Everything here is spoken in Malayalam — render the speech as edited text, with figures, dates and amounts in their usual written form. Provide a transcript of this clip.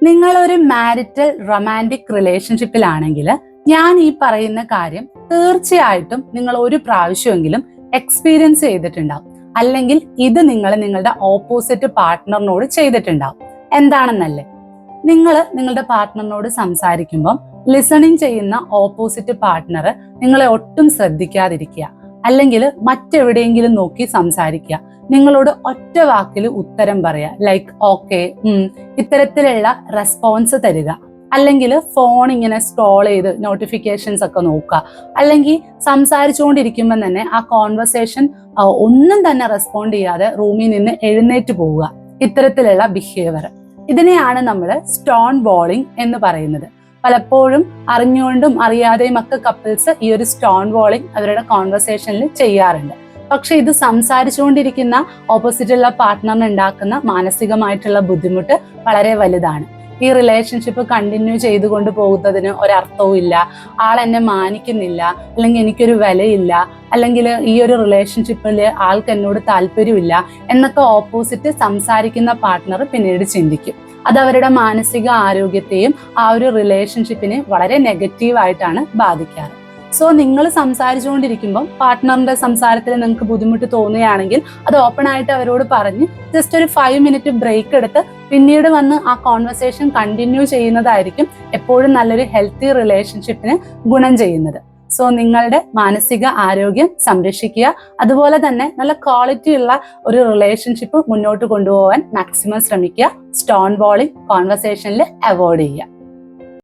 നിങ്ങൾ ഒരു മാരിറ്റൽ റൊമാൻറ്റിക് റിലേഷൻഷിപ്പിലാണെങ്കിൽ ഞാൻ ഈ പറയുന്ന കാര്യം തീർച്ചയായിട്ടും നിങ്ങൾ ഒരു പ്രാവശ്യമെങ്കിലും എക്സ്പീരിയൻസ് ചെയ്തിട്ടുണ്ടാവും. അല്ലെങ്കിൽ ഇത് നിങ്ങൾ നിങ്ങളുടെ ഓപ്പോസിറ്റ് പാർട്ട്ണറിനോട് ചെയ്തിട്ടുണ്ടാവും. എന്താണെന്നല്ലേ, നിങ്ങൾ നിങ്ങളുടെ പാർട്ട്ണറിനോട് സംസാരിക്കുമ്പം ലിസണിങ് ചെയ്യുന്ന ഓപ്പോസിറ്റ് പാർട്ട്ണർ നിങ്ങളെ ഒട്ടും ശ്രദ്ധിക്കാതിരിക്കുക, അല്ലെങ്കിൽ മറ്റെവിടെയെങ്കിലും നോക്കി സംസാരിക്കുക, നിങ്ങളോട് ഒറ്റ വാക്കിൽ ഉത്തരം പറയുക, ലൈക്ക് ഓക്കെ, ഇത്തരത്തിലുള്ള റെസ്പോൺസ് തരിക, അല്ലെങ്കിൽ ഫോൺ ഇങ്ങനെ സ്ക്രോൾ ചെയ്ത് നോട്ടിഫിക്കേഷൻസ് ഒക്കെ നോക്കുക, അല്ലെങ്കിൽ സംസാരിച്ചുകൊണ്ടിരിക്കുമ്പോൾ തന്നെ ആ കോൺവെർസേഷൻ ഒന്നും തന്നെ റെസ്പോണ്ട് ചെയ്യാതെ റൂമിൽ നിന്ന് എഴുന്നേറ്റ് പോവുക. ഇത്തരത്തിലുള്ള ബിഹേവിയർ, ഇതിനെയാണ് നമ്മൾ സ്റ്റോൺ വാളിംഗ് എന്ന് പറയുന്നത്. പലപ്പോഴും അറിഞ്ഞുകൊണ്ടും അറിയാതെയും ഒക്കെ കപ്പിൾസ് ഈ ഒരു സ്റ്റോൺ വാളിംഗ് അവരുടെ കോൺവെർസേഷനിൽ ചെയ്യാറുണ്ട്. പക്ഷെ ഇത് സംസാരിച്ചുകൊണ്ടിരിക്കുന്ന ഓപ്പോസിറ്റുള്ള പാർട്ട്ണറിന് ഉണ്ടാക്കുന്ന മാനസികമായിട്ടുള്ള ബുദ്ധിമുട്ട് വളരെ വലുതാണ്. ഈ റിലേഷൻഷിപ്പ് കണ്ടിന്യൂ ചെയ്തുകൊണ്ട് പോകുന്നതിന് ഒരർത്ഥവും ഇല്ല, ആൾ എന്നെ മാനിക്കുന്നില്ല, അല്ലെങ്കിൽ എനിക്കൊരു വിലയില്ല, അല്ലെങ്കിൽ ഈ ഒരു റിലേഷൻഷിപ്പിൽ ആൾക്ക് എന്നോട് താല്പര്യമില്ല എന്നൊക്കെ ഓപ്പോസിറ്റ് സംസാരിക്കുന്ന പാർട്ട്ണർ പിന്നീട് ചിന്തിക്കും. അത് അവരുടെ മാനസിക ആരോഗ്യത്തെയും ആ ഒരു റിലേഷൻഷിപ്പിനെ വളരെ നെഗറ്റീവായിട്ടാണ് ബാധിക്കാറ്. സോ നിങ്ങൾ സംസാരിച്ചുകൊണ്ടിരിക്കുമ്പോൾ പാർട്ട്ണറിന്റെ സംസാരത്തിൽ നിങ്ങൾക്ക് ബുദ്ധിമുട്ട് തോന്നുകയാണെങ്കിൽ അത് ഓപ്പൺ ആയിട്ട് അവരോട് പറഞ്ഞ് ജസ്റ്റ് ഒരു 5 മിനിറ്റ് ബ്രേക്ക് എടുത്ത് പിന്നീട് വന്ന് ആ കോൺവെർസേഷൻ കണ്ടിന്യൂ ചെയ്യുന്നതായിരിക്കും എപ്പോഴും നല്ലൊരു ഹെൽത്തി റിലേഷൻഷിപ്പിന് ഗുണം ചെയ്യുന്നത്. സോ നിങ്ങളുടെ മാനസിക ആരോഗ്യം സംരക്ഷിക്കുക, അതുപോലെ തന്നെ നല്ല ക്വാളിറ്റി ഉള്ള ഒരു റിലേഷൻഷിപ്പ് മുന്നോട്ട് കൊണ്ടുപോകാൻ മാക്സിമം ശ്രമിക്കുക. സ്റ്റോൺ വാളിംഗ് കോൺവെർസേഷനിൽ അവോയ്ഡ് ചെയ്യുക.